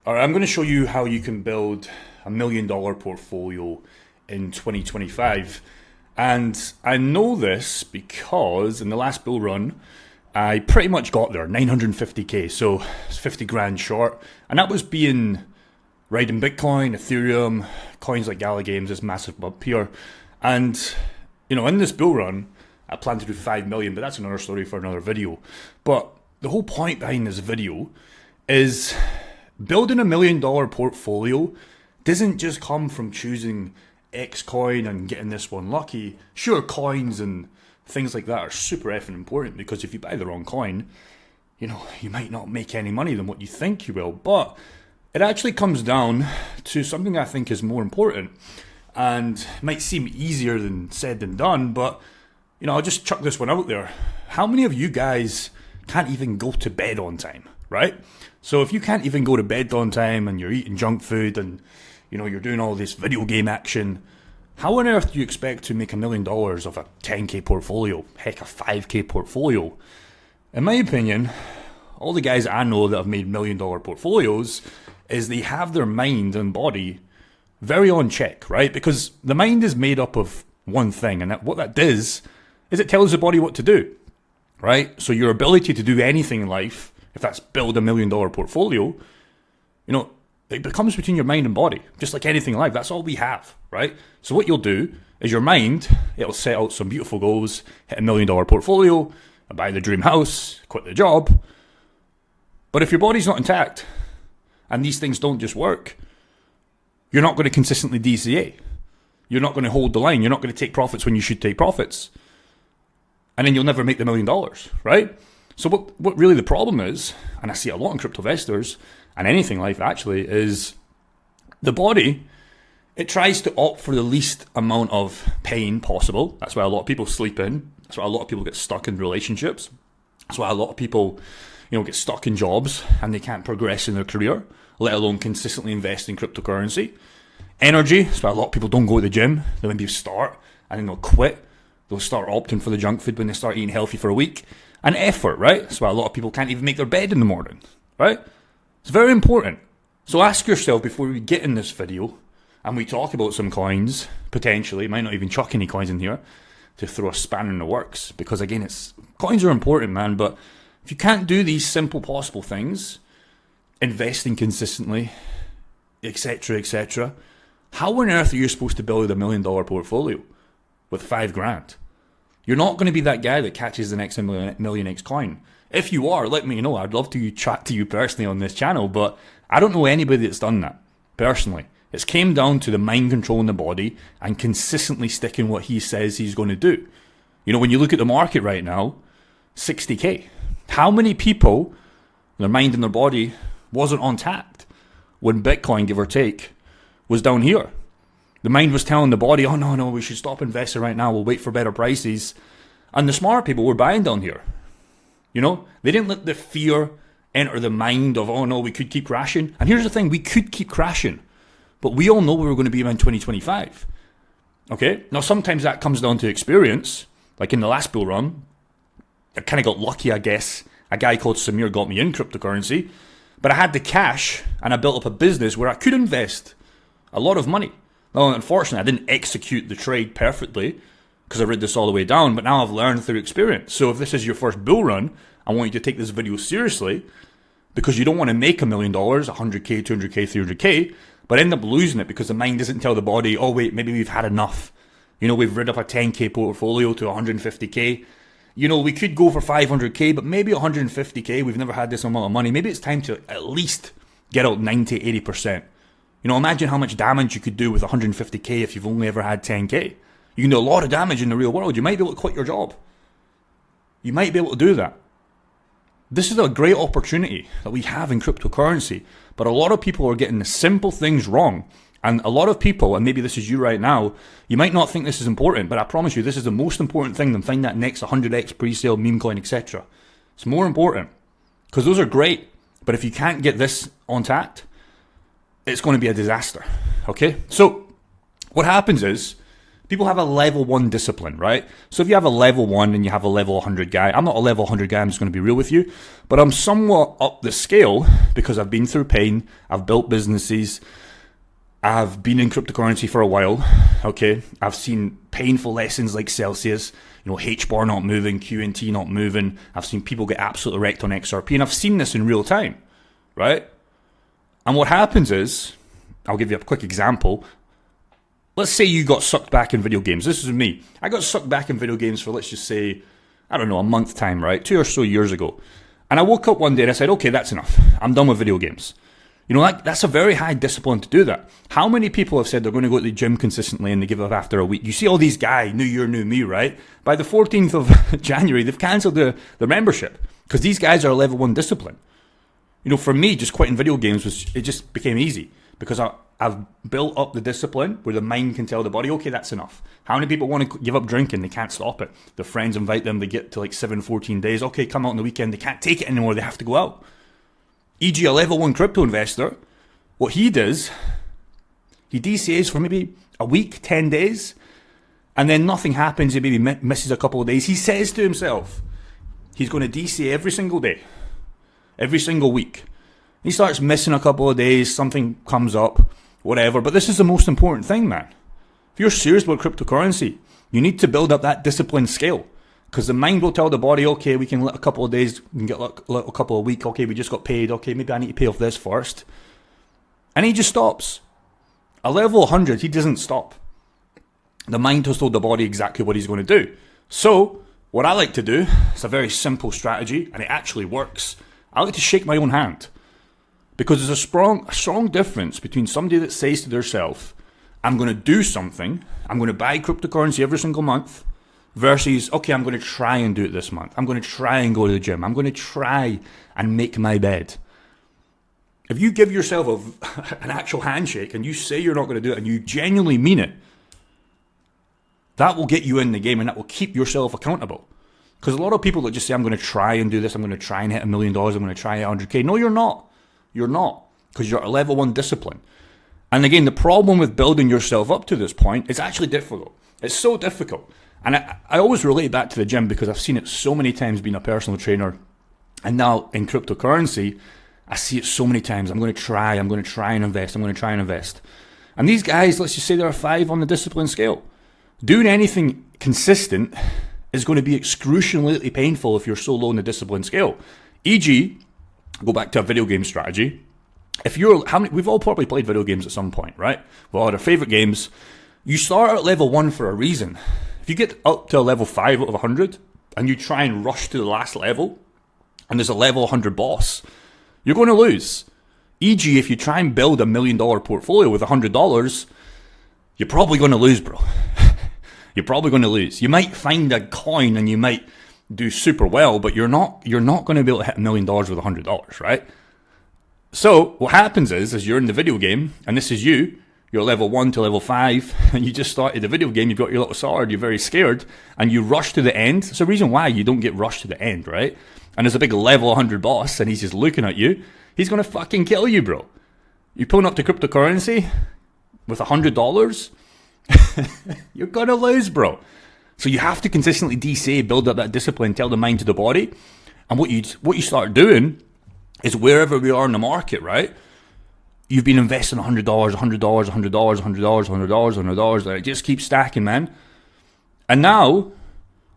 All right, I'm going to show you how you can build $1 million portfolio in 2025. And I know this because in the last bull run, I pretty much got there, 950K. So it's 50 grand short. And that was being riding Bitcoin, Ethereum, coins like Gala Games, this massive bump here. And, in this bull run, I plan to do 5 million, but that's another story for another video. But the whole point behind this video is building $1 million portfolio doesn't just come from choosing X coin and getting this one lucky. Sure, coins and things like that are super effing important because if you buy the wrong coin, you might not make any money than what you think you will. But it actually comes down to something I think is more important and might seem easier than said than done. But, I'll just chuck this one out there. How many of you guys can't even go to bed on time, right? So if you can't even go to bed on time and you're eating junk food and you're doing all this video game action, how on earth do you expect to make $1 million of a 10k portfolio, heck, a 5k portfolio? In my opinion, all the guys I know that have made $1 million portfolios is they have their mind and body very on check, right? Because the mind is made up of one thing, and what that does is it tells the body what to do, right? So your ability to do anything in life, if that's build $1 million portfolio, it becomes between your mind and body, just like anything in life. That's all we have, right? So what you'll do is your mind, it'll set out some beautiful goals, hit $1 million portfolio, buy the dream house, quit the job. But if your body's not intact and these things don't just work, you're not going to consistently DCA. You're not going to hold the line. You're not going to take profits when you should take profits. And then you'll never make the $1 million, right? So what really the problem is, and I see a lot in crypto investors and anything like that actually, is the body, it tries to opt for the least amount of pain possible. That's why a lot of people sleep in. That's why a lot of people get stuck in relationships. That's why a lot of people, get stuck in jobs and they can't progress in their career, let alone consistently invest in cryptocurrency. Energy, that's why a lot of people don't go to the gym. They maybe start and then they'll quit. They'll start opting for the junk food when they start eating healthy for a week. And effort, right? That's why a lot of people can't even make their bed in the morning, right? It's very important. So ask yourself before we get in this video and we talk about some coins, potentially, might not even chuck any coins in here to throw a spanner in the works. Because again, coins are important, man. But if you can't do these simple possible things, investing consistently, etc., how on earth are you supposed to build $1 million portfolio with 5 grand? You're not going to be that guy that catches the next million X coin. If you are, let me know. I'd love to chat to you personally on this channel, but I don't know anybody that's done that, personally. It's came down to the mind controlling the body and consistently sticking what he says he's going to do. When you look at the market right now, 60k. How many people, their mind and their body wasn't on tact when Bitcoin, give or take, was down here? The mind was telling the body, oh, no, we should stop investing right now. We'll wait for better prices. And the smart people were buying down here. They didn't let the fear enter the mind of, oh, no, we could keep crashing. And here's the thing, we could keep crashing. But we all know where we're going to be around 2025. Okay? Now, sometimes that comes down to experience. Like in the last bull run, I kind of got lucky, I guess. A guy called Samir got me in cryptocurrency. But I had the cash and I built up a business where I could invest a lot of money. Well, unfortunately, I didn't execute the trade perfectly because I read this all the way down, but now I've learned through experience. So if this is your first bull run, I want you to take this video seriously because you don't want to make $1 million, 100K, 200K, 300K, but end up losing it because the mind doesn't tell the body, oh wait, maybe we've had enough. We've rid up a 10K portfolio to 150K. We could go for 500K, but maybe 150K, we've never had this amount of money. Maybe it's time to at least get out 90, 80%. Imagine how much damage you could do with 150k if you've only ever had 10k. You can do a lot of damage in the real world. You might be able to quit your job. You might be able to do that. This is a great opportunity that we have in cryptocurrency, but a lot of people are getting the simple things wrong. And a lot of people, and maybe this is you right now, you might not think this is important, but I promise you this is the most important thing than find that next 100x pre-sale, meme coin, etc. It's more important because those are great, but if you can't get this on tact, it's going to be a disaster. Okay? So what happens is People have a level 1 discipline, right? So if you have a level 1 and you have a level 100 guy, I'm not a level 100 guy, I'm just going to be real with you, but I'm somewhat up the scale because I've been through pain, I've built businesses, I've been in cryptocurrency for a while, okay? I've seen painful lessons like Celsius, H-bar not moving, QNT not moving. I've seen people get absolutely wrecked on XRP, and I've seen this in real time, right? And what happens is, I'll give you a quick example. Let's say you got sucked back in video games. This is me. I got sucked back in video games for, let's just say, I don't know, a month time, right? 2 or so years ago. And I woke up one day and I said, okay, that's enough. I'm done with video games. That's a very high discipline to do that. How many people have said they're going to go to the gym consistently and they give up after a week? You see all these guys, new year, new me, right? By the 14th of January, they've cancelled the membership because these guys are level 1 discipline. For me, just quitting video games, it just became easy because I've built up the discipline where the mind can tell the body, okay, that's enough. How many people want to give up drinking? They can't stop it. Their friends invite them, they get to like 14 days. Okay, come out on the weekend. They can't take it anymore. They have to go out. E.g., a level 1 crypto investor, what he does, he DCAs for maybe a week, 10 days, and then nothing happens. He maybe misses a couple of days. He says to himself, he's going to DCA every single day, every single week. He starts missing a couple of days, something comes up, whatever. But this is the most important thing, man. If you're serious about cryptocurrency, you need to build up that discipline scale. Because the mind will tell the body, okay, we can let a couple of days, we can get a couple of weeks, okay, we just got paid, okay, maybe I need to pay off this first. And he just stops. A level 100, he doesn't stop. The mind has told the body exactly what he's going to do. So, what I like to do, it's a very simple strategy, and it actually works. I like to shake my own hand. Because there's a strong difference between somebody that says to themselves, I'm going to do something, I'm going to buy cryptocurrency every single month, versus, okay, I'm going to try and do it this month. I'm going to try and go to the gym. I'm going to try and make my bed. If you give yourself an actual handshake and you say you're not going to do it and you genuinely mean it, that will get you in the game and that will keep yourself accountable. Because a lot of people that just say, I'm going to try and do this, I'm going to try and hit $1 million, I'm going to try 100K. No, you're not. You're not. Because you're a level 1 discipline. And again, the problem with building yourself up to this point is actually difficult. It's so difficult. And I always relate back to the gym because I've seen it so many times being a personal trainer. And now in cryptocurrency, I see it so many times. I'm going to try and invest. And these guys, let's just say they're a 5 on the discipline scale. Doing anything consistent is going to be excruciatingly painful if you're so low on the discipline scale. E.g., go back to a video game strategy. We've all probably played video games at some point, right? Well, our favorite games. You start at level 1 for a reason. If you get up to a level 5 out of 100 and you try and rush to the last level and there's a level 100 boss, you're going to lose. E.g., if you try and build $1 million portfolio with $100, you're probably going to lose, bro. You're probably going to lose. You might find a coin and you might do super well, but you're not going to be able to hit $1 million with $100, right? So what happens is you're in the video game and this is you're level 1 to level 5, and you just started the video game, you've got your little sword, you're very scared, and you rush to the end. There's a reason why you don't get rushed to the end, right? And there's a big level 100 boss, and he's just looking at you. He's going to fucking kill you, bro. You're pulling up to cryptocurrency with $100, you're going to lose, bro. So you have to consistently DCA, build up that discipline, tell the mind to the body. And what you start doing is wherever we are in the market, right? You've been investing $100, $100, $100, $100, $100, $100, and it just keeps stacking, man. And now,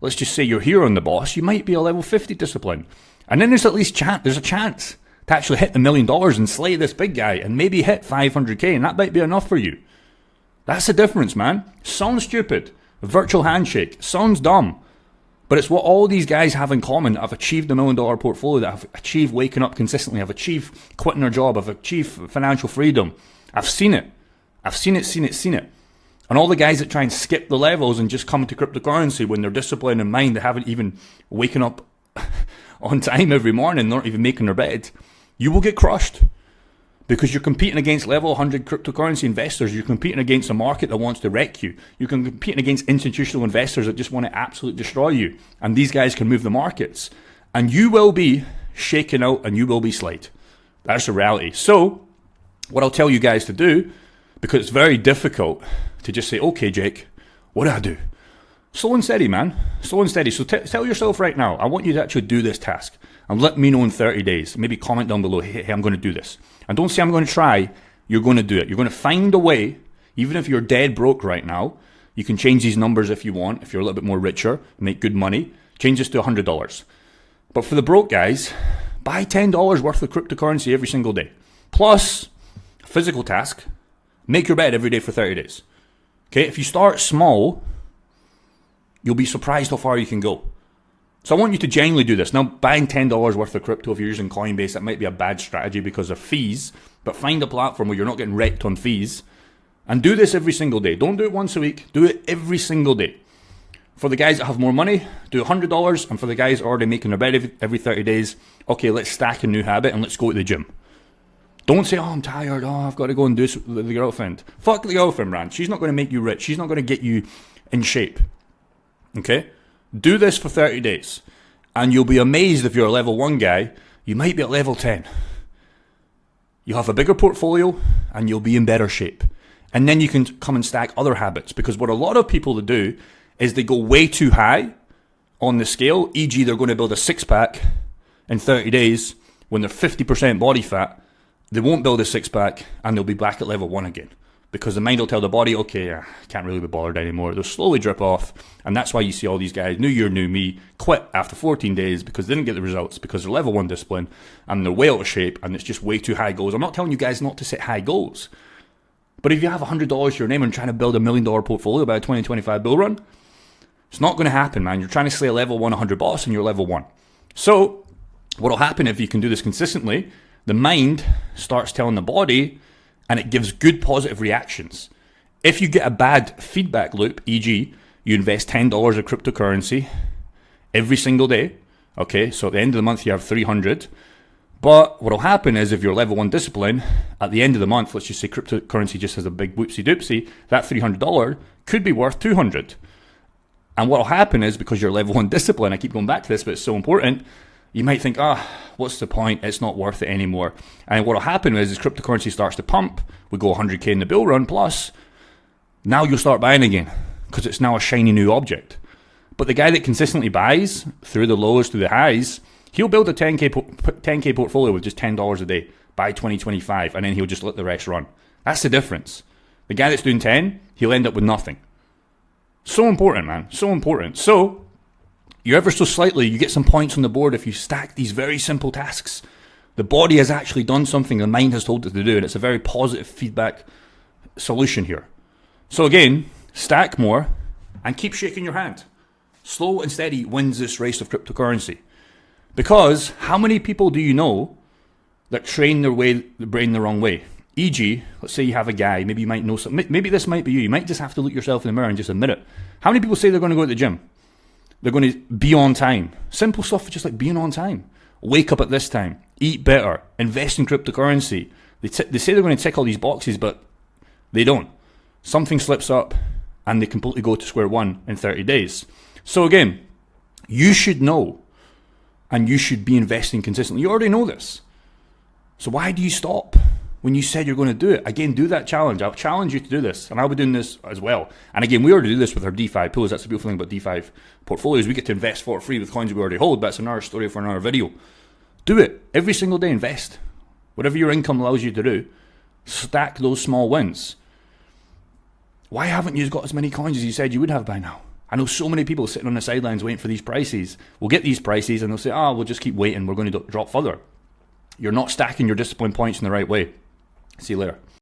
let's just say you're here on the boss, you might be a level 50 discipline. And then there's at least there's a chance to actually hit $1 million and slay this big guy and maybe hit 500K, and that might be enough for you. That's the difference, man. Sounds stupid. A virtual handshake. Sounds dumb. But it's what all these guys have in common. I've achieved $1 million portfolio, that I've achieved waking up consistently, I've achieved quitting their job, I've achieved financial freedom. I've seen it. I've seen it. And all the guys that try and skip the levels and just come to cryptocurrency when they're disciplined in mind, they haven't even waken up on time every morning, not even making their bed, you will get crushed. Because you're competing against level 100 cryptocurrency investors. You're competing against a market that wants to wreck you. You're competing against institutional investors that just want to absolutely destroy you. And these guys can move the markets. And you will be shaken out and you will be slayed. That's the reality. So, what I'll tell you guys to do, because it's very difficult to just say, okay, Jake, What do I do? Slow and steady, man. Slow and steady. So tell yourself right now, I want you to actually do this task. And let me know in 30 days. Maybe comment down below, hey, I'm going to do this. And don't say I'm going to try. You're going to do it. You're going to find a way, even if you're dead broke right now. You can change these numbers if you want, if you're a little bit more richer, make good money. Change this to $100. But for the broke guys, buy $10 worth of cryptocurrency every single day. Plus, a physical task, make your bed every day for 30 days. Okay, if you start small, you'll be surprised how far you can go. So I want you to genuinely do this. Now, buying $10 worth of crypto, if you're using Coinbase, that might be a bad strategy because of fees. But find a platform where you're not getting wrecked on fees. And do this every single day. Don't do it once a week. Do it every single day. For the guys that have more money, do $100. And for the guys already making their bed every 30 days, okay, let's stack a new habit and let's go to the gym. Don't say, oh, I'm tired. Oh, I've got to go and do this with the girlfriend. Fuck the girlfriend, man. She's not going to make you rich. She's not going to get you in shape. Okay? Do this for 30 days. And you'll be amazed if you're a level 1 guy. You might be at level 10. You'll have a bigger portfolio and you'll be in better shape. And then you can come and stack other habits. Because what a lot of people do is they go way too high on the scale. E.g., they're going to build a 6-pack in 30 days when they're 50% body fat. They won't build a 6-pack and they'll be back at level 1 again. Because the mind will tell the body, okay, I can't really be bothered anymore. They'll slowly drip off. And that's why you see all these guys, new year, new me, quit after 14 days because they didn't get the results, because they're level 1 discipline and they're way out of shape and it's just way too high goals. I'm not telling you guys not to set high goals. But if you have $100 to your name and trying to build $1 million portfolio by a 2025 bull run, it's not going to happen, man. You're trying to slay a level 100 boss and you're level 1. So what will happen if you can do this consistently, the mind starts telling the body and it gives good positive reactions. If you get a bad feedback loop, e.g., you invest $10 of cryptocurrency every single day, okay, so at the end of the month you have 300. But what will happen is if you're level 1 discipline, at the end of the month, let's just say cryptocurrency just has a big whoopsie doopsie, that $300 could be worth 200. And what will happen is because you're level 1 discipline, I keep going back to this, but it's so important, you might think, what's the point? It's not worth it anymore. And what will happen is cryptocurrency starts to pump, we go 100k in the bull run plus, now you'll start buying again because it's now a shiny new object. But the guy that consistently buys through the lows, through the highs, he'll build a 10k portfolio with just $10 a day by 2025, and then he'll just let the rest run. That's the difference. The guy that's doing 10, he'll end up with nothing. So important, man. So important. So, you ever so slightly, you get some points on the board if you stack these very simple tasks. The body has actually done something the mind has told it to do, and it's a very positive feedback solution here. So again, stack more and keep shaking your hand. Slow and steady wins this race of cryptocurrency. Because how many people do you know that train their brain the wrong way? E.g., let's say you have a guy, maybe you might know something, maybe this might be you. You might just have to look yourself in the mirror and just admit it. How many people say they're going to go to the gym? They're going to be on time. Simple stuff just like being on time. Wake up at this time. Eat better. Invest in cryptocurrency. They say they're going to tick all these boxes, but they don't. Something slips up and they completely go to square one in 30 days. So again, you should know and you should be investing consistently. You already know this. So why do you stop when you said you're going to do it? Again, do that challenge. I'll challenge you to do this, and I'll be doing this as well. And again, we already do this with our DeFi pools. That's the beautiful thing about DeFi portfolios. We get to invest for free with coins we already hold. That's another story for another video. Do it. Every single day, invest. Whatever your income allows you to do, stack those small wins. Why haven't you got as many coins as you said you would have by now? I know so many people sitting on the sidelines waiting for these prices. We'll get these prices and they'll say, we'll just keep waiting. We're going to drop further. You're not stacking your discipline points in the right way. See you later.